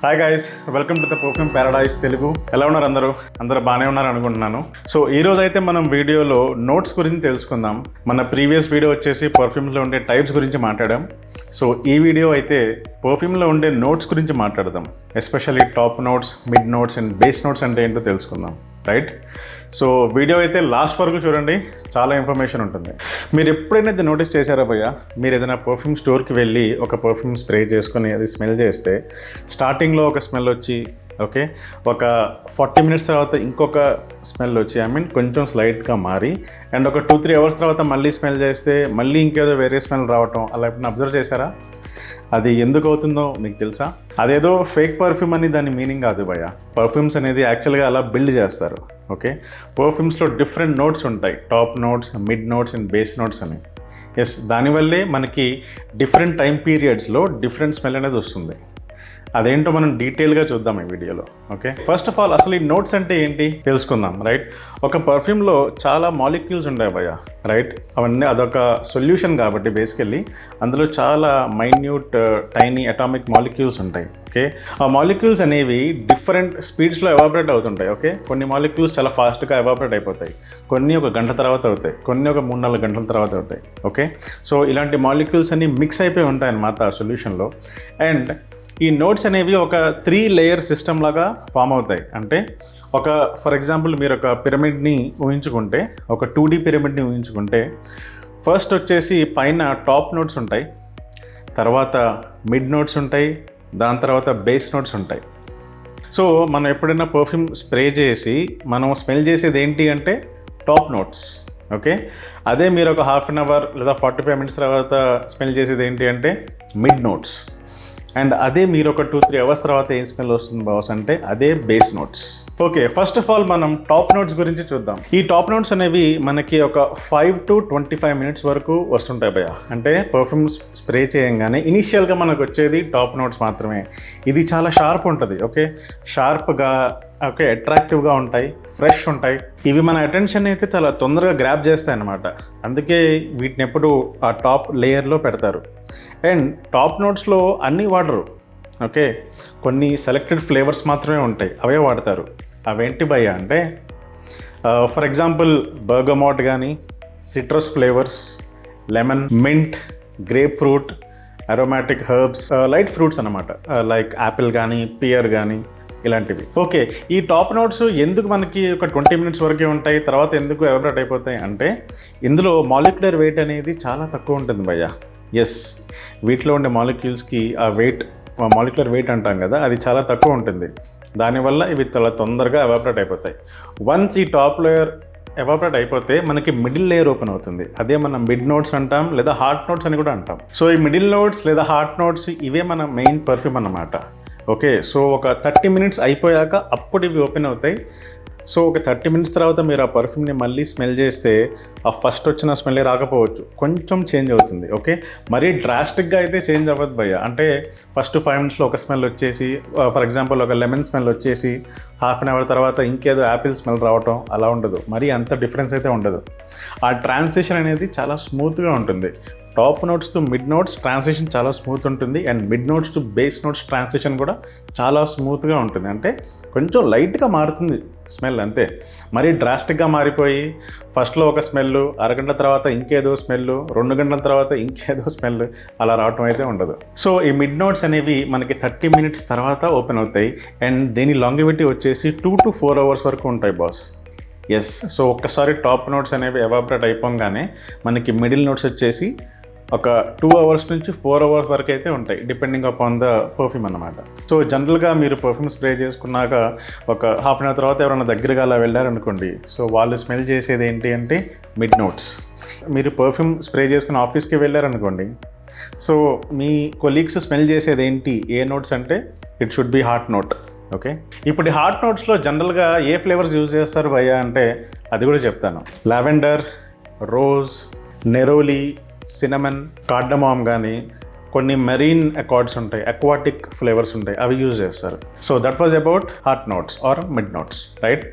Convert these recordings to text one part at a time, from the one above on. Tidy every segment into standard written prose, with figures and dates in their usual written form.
Hi guys, welcome to the perfume Paradise Telugu. ఎలా ఉన్నారు అందరూ బాగానే ఉన్నారు అనుకుంటున్నాను. సో ఈ రోజు అయితే మనం వీడియోలో నోట్స్ గురించి తెలుసుకుందాం. మన ప్రీవియస్ వీడియో వచ్చేసి పర్ఫ్యూమ్లో ఉండే టైప్స్ గురించి మాట్లాడాం. సో ఈ వీడియో అయితే పర్ఫ్యూమ్లో ఉండే నోట్స్ గురించి మాట్లాడదాం. Especially top notes, mid notes and base notes అంటే ఏంటో తెలుసుకుందాం, రైట్? సో వీడియో అయితే లాస్ట్ వరకు చూడండి, చాలా ఇన్ఫర్మేషన్ ఉంటుంది. మీరు ఎప్పుడైనా ఇది నోటీస్ చేశారా భయ్య? మీరు ఏదైనా పర్ఫ్యూమ్ స్టోర్కి వెళ్ళి ఒక పర్ఫ్యూమ్ స్ప్రే చేసుకొని అది స్మెల్ చేస్తే స్టార్టింగ్లో ఒక స్మెల్ వచ్చి, ఓకే, ఒక 40 మినిట్స్ తర్వాత ఇంకొక స్మెల్ వచ్చి, కొంచెం స్లైట్గా మారి, అండ్ ఒక 2-3 అవర్స్ తర్వాత మళ్ళీ స్మెల్ చేస్తే మళ్ళీ ఇంకేదో వేరే స్మెల్ రావటం, అలా ఎప్పుడైనా అబ్జర్వ్ చేశారా? అది ఎందుకు అవుతుందో మీకు తెలుసా? అదేదో ఫేక్ పర్ఫ్యూమ్ అని దాని మీనింగ్ కాదు భయ్య. పర్ఫ్యూమ్స్ అనేది యాక్చువల్గా అలా బిల్డ్ చేస్తారు, ఓకే? పర్ఫ్యూమ్స్లో డిఫరెంట్ నోట్స్ ఉంటాయి, top notes, mid notes and base notes అని. ఎస్, దానివల్లే మనకి డిఫరెంట్ టైం పీరియడ్స్లో డిఫరెంట్ స్మెల్ అనేది వస్తుంది. అదేంటో మనం డీటెయిల్గా చూద్దాం ఈ వీడియోలో, ఓకే? ఫస్ట్ ఆఫ్ ఆల్ అసలు ఈ నోట్స్ అంటే ఏంటి తెలుసుకుందాం, రైట్? ఒక పర్ఫ్యూమ్లో చాలా మాలిక్యూల్స్ ఉంటాయి భయ్య, రైట్? అవన్నీ అదొక సొల్యూషన్ కాబట్టి బేసికల్లీ అందులో చాలా మైన్యూట్ టైనీ అటామిక్ మాలిక్యూల్స్ ఉంటాయి, ఓకే? ఆ మాలిక్యూల్స్ అనేవి డిఫరెంట్ స్పీడ్స్లో ఎవాపరేట్ అవుతుంటాయి, ఓకే? కొన్ని మాలిక్యూల్స్ చాలా ఫాస్ట్గా ఎవాపరేట్ అయిపోతాయి, కొన్ని ఒక గంట తర్వాత అవుతాయి, కొన్ని ఒక 3-4 గంటల తర్వాత అవుతాయి, ఓకే? సో ఇలాంటి మాలిక్యూల్స్ అన్నీ మిక్స్ అయిపోయి ఉంటాయి అన్నమాట ఆ సొల్యూషన్లో. అండ్ ఈ నోట్స్ అనేవి ఒక 3 లేయర్ సిస్టమ్ లాగా ఫామ్ అవుతాయి. అంటే ఒక ఫర్ ఎగ్జాంపుల్ మీరు ఒక పిరమిడ్ని ఊహించుకుంటే, ఒక 2D పిరమిడ్ని ఊహించుకుంటే, ఫస్ట్ వచ్చేసి పైన టాప్ నోట్స్ ఉంటాయి, తర్వాత మిడ్ నోట్స్ ఉంటాయి, దాని తర్వాత బేస్ నోట్స్ ఉంటాయి. సో మనం ఎప్పుడైనా పర్ఫ్యూమ్ స్ప్రే చేసి మనం స్మెల్ చేసేది ఏంటి అంటే టాప్ నోట్స్, ఓకే? అదే మీరు ఒక 1/2 అవర్ లేదా 45 మినిట్స్ తర్వాత స్మెల్ చేసేది ఏంటి అంటే మిడ్ నోట్స్. అండ్ అదే మీరు ఒక 2-3 అవర్స్ తర్వాత ఏం స్మెల్ వస్తుంది బాస్ అంటే అదే base notes. Okay, first of all మనం టాప్ నోట్స్ గురించి చూద్దాం. ఈ టాప్ నోట్స్ అనేవి మనకి ఒక 5 to 25 మినిట్స్ వరకు వస్తుంటాయి భయ్య. అంటే పర్ఫ్యూమ్ స్ప్రే చేయంగానే ఇనీషియల్గా మనకు వచ్చేది టాప్ నోట్స్ మాత్రమే. ఇది చాలా షార్ప్ ఉంటుంది, ఓకే? షార్ప్గా, ఓకే, అట్రాక్టివ్గా ఉంటాయి, ఫ్రెష్ ఉంటాయి. ఇవి మన అటెన్షన్ అయితే చాలా తొందరగా గ్రాప్ చేస్తాయి అన్నమాట. అందుకే వీటిని ఎప్పుడు ఆ టాప్ లేయర్లో పెడతారు. అండ్ టాప్ నోట్స్లో అన్నీ వాడరు, ఓకే? కొన్ని సెలెక్టెడ్ ఫ్లేవర్స్ మాత్రమే ఉంటాయి, అవే వాడతారు. అవేంటి భయ్య అంటే ఫర్ ఎగ్జాంపుల్ బర్గమాట్ కానీ, citrus flavours, lemon, mint, grape fruit, aromatic herbs, light fruits అన్నమాట, లైక్ యాపిల్ కానీ, పియర్ కానీ, ఇలాంటివి. ఓకే, ఈ టాప్ నోట్స్ ఎందుకు మనకి ఒక 20 మినిట్స్ వరకే ఉంటాయి, తర్వాత ఎందుకు ఎవాపరేట్ అయిపోతాయి అంటే ఇందులో మాలిక్యులర్ వెయిట్ అనేది చాలా తక్కువ ఉంటుంది భయ్య. ఎస్, వీటిలో ఉండే మాలిక్యూల్స్కి ఆ వెయిట్, మాలిక్యులర్ వెయిట్ అంటాం కదా, అది చాలా తక్కువ ఉంటుంది. దానివల్ల ఇవి చాలా తొందరగా ఎవాపరేట్ అయిపోతాయి. వన్స్ ఈ టాప్ లేయర్ ఎవాపరేట్ అయిపోతే మనకి మిడిల్ లేయర్ ఓపెన్ అవుతుంది. అదే మనం మిడ్ నోట్స్ అంటాం, లేదా హార్ట్ నోట్స్ అని కూడా అంటాం. సో ఈ మిడిల్ నోట్స్ లేదా హార్ట్ నోట్స్ ఇవే మన మెయిన్ పర్ఫ్యూమ్ అన్నమాట, ఓకే? సో ఒక 30 మినిట్స్ అయిపోయాక అప్పుడు ఇవి ఓపెన్ అవుతాయి. సో ఒక 30 మినిట్స్ తర్వాత మీరు ఆ పర్ఫ్యూమ్ని మళ్ళీ స్మెల్ చేస్తే ఆ ఫస్ట్ వచ్చిన స్మెల్ రాకపోవచ్చు, కొంచెం చేంజ్ అవుతుంది, ఓకే? మరీ డ్రాస్టిక్గా అయితే చేంజ్ అవ్వదు భయ్య. అంటే ఫస్ట్ 5 మినిట్స్లో ఒక స్మెల్ వచ్చేసి, ఫర్ ఎగ్జాంపుల్ ఒక లెమన్ స్మెల్ వచ్చేసి 1/2 అవర్ తర్వాత ఇంకేదో యాపిల్ స్మెల్ రావటం అలా ఉండదు. మరీ అంత డిఫరెన్స్ అయితే ఉండదు. ఆ ట్రాన్సిషన్ అనేది చాలా స్మూత్గా ఉంటుంది. Top notes to mid notes transition చాలా స్మూత్ ఉంటుంది. And mid notes to base notes transition కూడా చాలా స్మూత్గా ఉంటుంది. అంటే కొంచెం లైట్గా మారుతుంది స్మెల్, అంతే. మరీ డ్రాస్టిక్గా మారిపోయి ఫస్ట్లో ఒక స్మెల్, అరగంట తర్వాత ఇంకేదో స్మెల్, 2 గంటల తర్వాత ఇంకేదో స్మెల్, అలా రావటం అయితే ఉండదు. సో ఈ మిడ్ నోట్స్ అనేవి మనకి 30 మినిట్స్ తర్వాత ఓపెన్ అవుతాయి. అండ్ దీని లాంగివిటీ వచ్చేసి 2 to 4 అవర్స్ వరకు ఉంటాయి బాస్. ఎస్, సో ఒక్కసారి టాప్ నోట్స్ అనేవి ఎవాపరేట్ అయిపోగానే మనకి మిడిల్ నోట్స్ వచ్చేసి ఒక 2 అవర్స్ నుంచి 4 అవర్స్ వరకు అయితే ఉంటాయి, డిపెండింగ్ అపాన్ ద పర్ఫ్యూమ్ అన్నమాట. సో జనరల్గా మీరు పర్ఫ్యూమ్ స్ప్రే చేసుకున్నాక ఒక 1/2 అవర్ తర్వాత ఎవరైనా దగ్గరగా అలా వెళ్ళారనుకోండి, సో వాళ్ళు స్మెల్ చేసేది ఏంటి అంటే మిడ్ నోట్స్. మీరు పర్ఫ్యూమ్ స్ప్రే చేసుకుని ఆఫీస్కి వెళ్ళారనుకోండి, సో మీ కొలీగ్స్ స్మెల్ చేసేది ఏంటి, ఏ నోట్స్ అంటే it should be heart note, okay? ఇప్పుడు ఈ హార్ట్ నోట్స్లో జనరల్గా ఏ ఫ్లేవర్స్ యూజ్ చేస్తారు భయ్య అంటే అది కూడా చెప్తాను. Lavender, rose, neroli, cinnamon, cardamom కానీ, కొన్ని మెరీన్ అకార్డ్స్ ఉంటాయి, అక్వాటిక్ ఫ్లేవర్స్ ఉంటాయి, అవి యూజ్ చేస్తారు. So that was about heart notes or mid notes, right?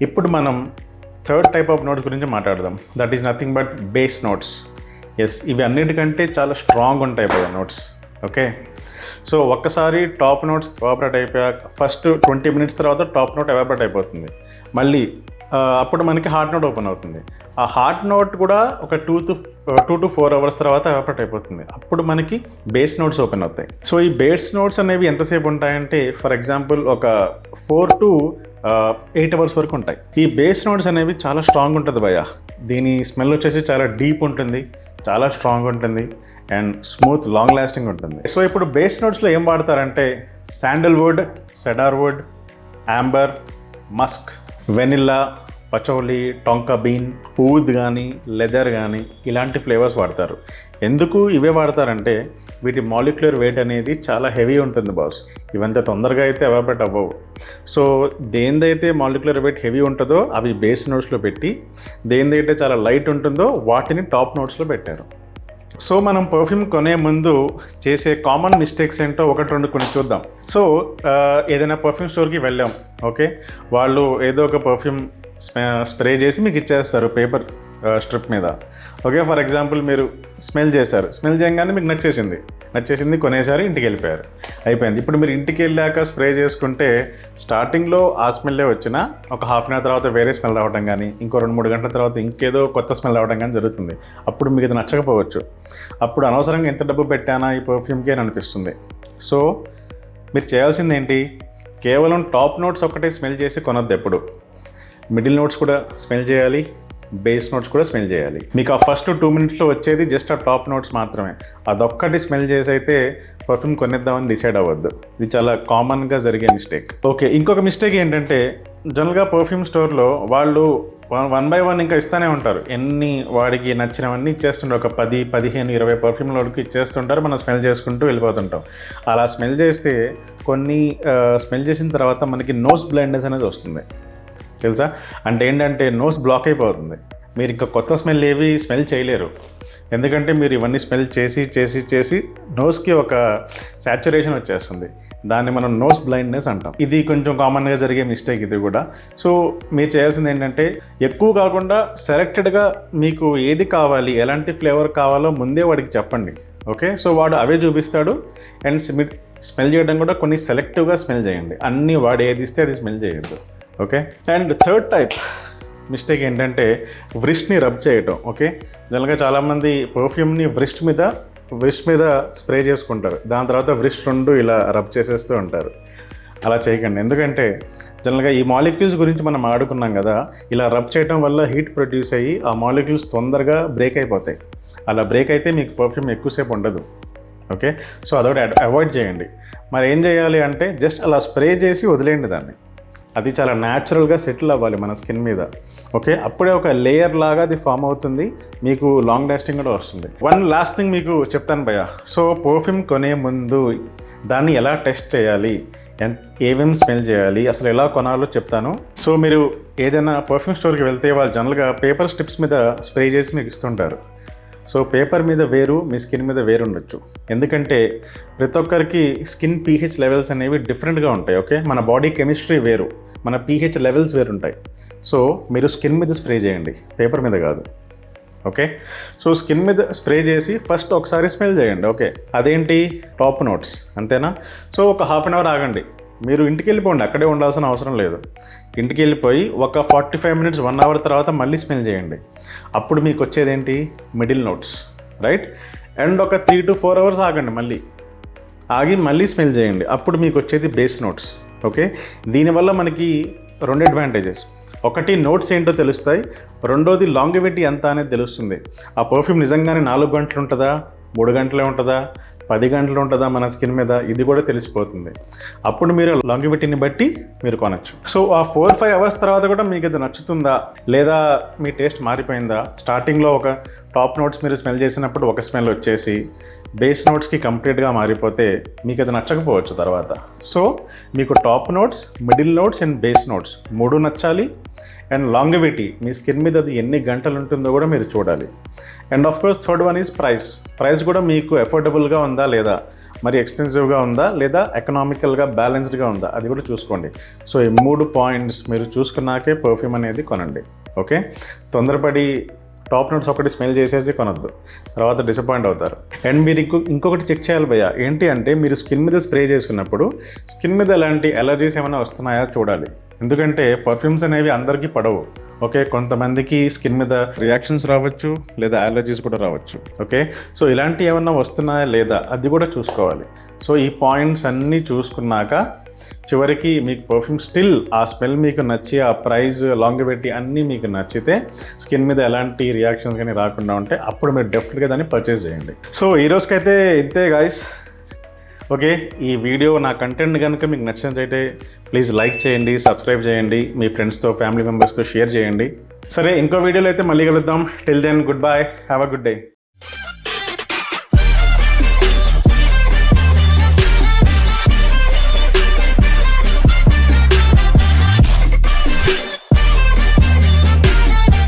ఇప్పుడు మనం థర్డ్ టైప్ ఆఫ్ నోట్స్ గురించి మాట్లాడదాం. That is nothing but base notes. Yes, ఇవి అన్నిటికంటే చాలా స్ట్రాంగ్ ఉంటాయి భయ్య నోట్స్, ఓకే? సో ఒక్కసారి టాప్ నోట్స్ ఎవాపరేట్ అయిపోయాక ఫస్ట్ 20 minutes తర్వాత టాప్ నోట్ ఎవాపరేట్ అయిపోతుంది. మళ్ళీ అప్పుడు మనకి హార్ట్ నోట్ ఓపెన్ అవుతుంది. ఆ హార్ట్ నోట్ కూడా ఒక 2 to 4 hours తర్వాత ఎవాపరేట్ అయిపోతుంది. అప్పుడు మనకి బేస్ నోట్స్ ఓపెన్ అవుతాయి. సో ఈ బేస్ నోట్స్ అనేవి ఎంతసేపు ఉంటాయంటే ఫర్ ఎగ్జాంపుల్ ఒక 4 to 8 hours వరకు ఉంటాయి. ఈ బేస్ నోట్స్ అనేవి చాలా స్ట్రాంగ్ ఉంటుంది భయ్య. దీని స్మెల్ వచ్చేసి చాలా డీప్ ఉంటుంది, చాలా స్ట్రాంగ్ ఉంటుంది అండ్ స్మూత్ లాంగ్ లాస్టింగ్ ఉంటుంది. సో ఇప్పుడు బేస్ నోట్స్లో ఏం వాడతారంటే sandalwood, cedarwood, amber, musk, vanilla, patchouli, tonka bean, ఊద్ కానీ లెదర్ కానీ ఇలాంటి ఫ్లేవర్స్ వాడతారు. ఎందుకు ఇవే వాడతారంటే వీటి మాలిక్యులర్ వెయిట్ అనేది చాలా హెవీ ఉంటుంది బాస్. ఇవంతా తొందరగా అయితే ఎవాపరేట్ అవ్వవు. సో దేనిదైతే మాలిక్యులర్ వెయిట్ హెవీ ఉంటుందో అవి బేస్ నోట్స్లో పెట్టి, దేనిదైతే చాలా లైట్ ఉంటుందో వాటిని టాప్ నోట్స్లో పెట్టారు. సో మనం పర్ఫ్యూమ్ కొనే ముందు చేసే కామన్ మిస్టేక్స్ ఏంటో ఒకటి రెండు కొన్ని చూద్దాం. సో ఏదైనా పర్ఫ్యూమ్ స్టోర్కి వెళ్ళాం, ఓకే, వాళ్ళు ఏదో ఒక పర్ఫ్యూమ్ స్ప్రే చేసి మీకు ఇచ్చేస్తారు పేపర్ స్ట్రిప్ మీద. ఓకే, ఫర్ ఎగ్జాంపుల్ మీరు స్మెల్ చేశారు, స్మెల్ చేయగానే మీకు నచ్చేసింది కొనేసారి, ఇంటికి వెళ్ళిపోయారు, అయిపోయింది. ఇప్పుడు మీరు ఇంటికి వెళ్ళాక స్ప్రే చేసుకుంటే స్టార్టింగ్లో ఆ స్మెల్లే వచ్చినా ఒక హాఫ్ అన్ అవర్ తర్వాత వేరే స్మెల్ రావడం కానీ, ఇంకో 2-3 గంటల తర్వాత ఇంకేదో కొత్త స్మెల్ రావడం కానీ జరుగుతుంది. అప్పుడు మీకు ఇది నచ్చకపోవచ్చు. అప్పుడు అనవసరంగా ఎంత డబ్బు పెట్టానా ఈ పర్ఫ్యూమ్కి అని అనిపిస్తుంది. సో మీరు చేయాల్సింది ఏంటి, కేవలం టాప్ నోట్స్ ఒక్కటే స్మెల్ చేసి కొనొద్దు. ఎప్పుడు మిడిల్ నోట్స్ కూడా స్మెల్ చేయాలి, బేస్ నోట్స్ కూడా స్మెల్ చేయాలి. మీకు ఆ ఫస్ట్ 2 minutesలో వచ్చేది జస్ట్ ఆ టాప్ నోట్స్ మాత్రమే. అదొక్కటి స్మెల్ చేసి అయితే పర్ఫ్యూమ్ కొనేద్దామని డిసైడ్ అవ్వద్దు. ఇది చాలా కామన్గా జరిగే మిస్టేక్. ఓకే, ఇంకొక మిస్టేక్ ఏంటంటే జనరల్గా పర్ఫ్యూమ్ స్టోర్లో వాళ్ళు 1 by 1 ఇంకా ఇస్తూనే ఉంటారు. ఎన్ని వాడికి నచ్చినవన్నీ ఇచ్చేస్తుంటారు. ఒక 10, 15, 20 పర్ఫ్యూమ్లోకి ఇచ్చేస్తుంటారు. మనం స్మెల్ చేసుకుంటూ వెళ్ళిపోతుంటాం. అలా స్మెల్ చేస్తే కొన్ని స్మెల్ చేసిన తర్వాత మనకి నోస్ బ్లైండ్నెస్ అనేది వస్తుంది, తెలుసా? అంటే ఏంటంటే నోస్ బ్లాక్ అయిపోతుంది. మీరు ఇంకా కొత్త స్మెల్ ఏవి స్మెల్ చేయలేరు. ఎందుకంటే మీరు ఇవన్నీ స్మెల్ చేసి నోస్కి ఒక సాచురేషన్ వచ్చేస్తుంది. దాన్ని మనం నోస్ బ్లైండ్నెస్ అంటాం. ఇది కొంచెం కామన్గా జరిగే మిస్టేక్ ఇది కూడా. సో మీరు చేయాల్సింది ఏంటంటే ఎక్కువ కాకుండా సెలెక్టెడ్గా మీకు ఏది కావాలి, ఎలాంటి ఫ్లేవర్ కావాలో ముందే వాడికి చెప్పండి. ఓకే, సో వాడు అవే చూపిస్తాడు. అండ్ స్మెల్ చేయడం కూడా కొన్ని సెలెక్టివ్గా స్మెల్ చేయండి. అన్నీ వాడు ఏది ఇస్తే అది స్మెల్ చేయొద్దు. Okay, and third type mistake ఏంటంటే వ్రిస్ట్ని రబ్ చేయటం. ఓకే, జనరల్గా చాలామంది పర్ఫ్యూమ్ని వ్రిస్ట్ మీద స్ప్రే చేసుకుంటారు. దాని తర్వాత వ్రిస్ట్ 2 ఇలా రబ్ చేసేస్తూ ఉంటారు. అలా చేయకండి. ఎందుకంటే జనరల్గా ఈ మాలిక్యూల్స్ గురించి మనం ఆడుకున్నాం కదా, ఇలా రబ్ చేయడం వల్ల హీట్ ప్రొడ్యూస్ అయ్యి ఆ మాలిక్యూల్స్ తొందరగా బ్రేక్ అయిపోతాయి. అలా బ్రేక్ అయితే మీకు పర్ఫ్యూమ్ ఎక్కువసేపు ఉండదు. ఓకే, సో అదొకటి అవాయిడ్ చేయండి. మరి ఏం చేయాలి అంటే జస్ట్ అలా స్ప్రే చేసి వదిలేయండి దాన్ని. అది చాలా న్యాచురల్గా సెటిల్ అవ్వాలి మన స్కిన్ మీద. ఓకే, అప్పుడే ఒక లేయర్ లాగా అది ఫామ్ అవుతుంది, మీకు లాంగ్ లాస్టింగ్ కూడా వస్తుంది. వన్ లాస్ట్ థింగ్ మీకు చెప్తాను భయ్య. సో పర్ఫ్యూమ్ కొనే ముందు దాన్ని ఎలా టెస్ట్ చేయాలి, ఏమేమి స్మెల్ చేయాలి, అసలు ఎలా కొనాలో చెప్తాను. సో మీరు ఏదైనా పర్ఫ్యూమ్ స్టోర్కి వెళ్తే వాళ్ళు జనరల్గా పేపర్ స్ట్రిప్స్ మీద స్ప్రే చేసి మీకు ఇస్తుంటారు. సో పేపర్ మీద వేరు, మీ స్కిన్ మీద వేరు ఉండొచ్చు. ఎందుకంటే ప్రతి ఒక్కరికి స్కిన్ pH లెవెల్స్ అనేవి డిఫరెంట్గా ఉంటాయి. ఓకే, మన బాడీ కెమిస్ట్రీ వేరు, మన pH లెవెల్స్ వేరు ఉంటాయి. సో మీరు స్కిన్ మీద స్ప్రే చేయండి, పేపర్ మీద కాదు. ఓకే, సో స్కిన్ మీద స్ప్రే చేసి ఫస్ట్ ఒకసారి స్మెల్ చేయండి. ఓకే, అదేంటి టాప్ నోట్స్, అంతేనా? సో ఒక హాఫ్ అన్ అవర్ ఆగండి. మీరు ఇంటికి వెళ్ళిపోండి, అక్కడే ఉండాల్సిన అవసరం లేదు. ఇంటికి వెళ్ళిపోయి ఒక 45 minutes 1 hour తర్వాత మళ్ళీ స్మెల్ చేయండి. అప్పుడు మీకు వచ్చేదేంటి మిడిల్ నోట్స్, రైట్? అండ్ ఒక 3 to 4 hours ఆగండి, మళ్ళీ స్మెల్ చేయండి. అప్పుడు మీకు వచ్చేది బేస్ నోట్స్. ఓకే, దీనివల్ల మనకి 2 అడ్వాంటేజెస్. ఒకటి, నోట్స్ ఏంటో తెలుస్తాయి. రెండోది, లాంగివిటీ ఎంత అనేది తెలుస్తుంది. ఆ పర్ఫ్యూమ్ నిజంగానే 4 గంటలు ఉంటుందా, 3 గంటలే ఉంటుందా, 10 గంటలు ఉంటుందా మన స్కిన్ మీద, ఇది కూడా తెలిసిపోతుంది. అప్పుడు మీరు లాంగివిటీని బట్టి మీరు కొనచ్చు. సో ఆ 4-5 hours తర్వాత కూడా మీకు అది నచ్చుతుందా లేదా మీ టేస్ట్ మారిపోయిందా? స్టార్టింగ్లో ఒక టాప్ నోట్స్ మీరు స్మెల్ చేసినప్పుడు ఒక స్మెల్ వచ్చేసి బేస్ నోట్స్కి కంప్లీట్గా మారిపోతే మీకు అది నచ్చకపోవచ్చు తర్వాత. సో మీకు top notes, middle notes and base notes 3 నచ్చాలి. అండ్ లాంగివిటీ, మీ స్కిన్ మీద అది ఎన్ని గంటలు ఉంటుందో కూడా మీరు చూడాలి. And of course third one is price కూడా మీకు ఎఫోర్డబుల్గా ఉందా లేదా, మరి ఎక్స్పెన్సివ్గా ఉందా లేదా ఎకనామికల్గా బ్యాలెన్స్డ్గా ఉందా, అది కూడా చూసుకోండి. సో ఈ 3 పాయింట్స్ మీరు చూసుకున్నాకే పర్ఫ్యూమ్ అనేది కొనండి. ఓకే, తొందరపడి టాప్ నోట్స్ ఒకటి స్మెల్ చేసేసి కొనొద్దు, తర్వాత డిసప్పాయింట్ అవుతారు. అండ్ మీరు ఇంకొకటి చెక్ చేయాలి భయ్య, ఏంటి అంటే మీరు స్కిన్ మీద స్ప్రే చేసుకున్నప్పుడు స్కిన్ మీద ఎలాంటి అలర్జీస్ ఏమైనా వస్తున్నాయా చూడాలి. ఎందుకంటే పర్ఫ్యూమ్స్ అనేవి అందరికీ పడవు. ఓకే, కొంతమందికి స్కిన్ మీద రియాక్షన్స్ రావచ్చు, లేదా అలర్జీస్ కూడా రావచ్చు. ఓకే, సో ఇలాంటివి ఏమన్నా వస్తున్నాయా లేదా అది కూడా చూసుకోవాలి. సో ఈ పాయింట్స్ అన్నీ చూసుకున్నాక చివరికి మీకు పర్ఫ్యూమ్ స్టిల్ ఆ స్మెల్ మీకు నచ్చి, ఆ ప్రైస్ లాంగివిటీ అన్నీ మీకు నచ్చితే, స్కిన్ మీద ఎలాంటి రియాక్షన్స్ కానీ రాకుండా ఉంటే అప్పుడు మీరు డెఫినెట్గా దాన్ని పర్చేస్ చేయండి. సో ఈ రోజుకైతే ఇంతే గాయస్. ఓకే, ఈ వీడియో నా కంటెంట్ కనుక మీకు నచ్చినట్లయితే ప్లీజ్ లైక్ చేయండి, సబ్స్క్రైబ్ చేయండి, మీ ఫ్రెండ్స్తో ఫ్యామిలీ మెంబర్స్తో షేర్ చేయండి. సరే, ఇంకో వీడియోలో అయితే మళ్ళీ కలుద్దాం. Till then goodbye, have a good day.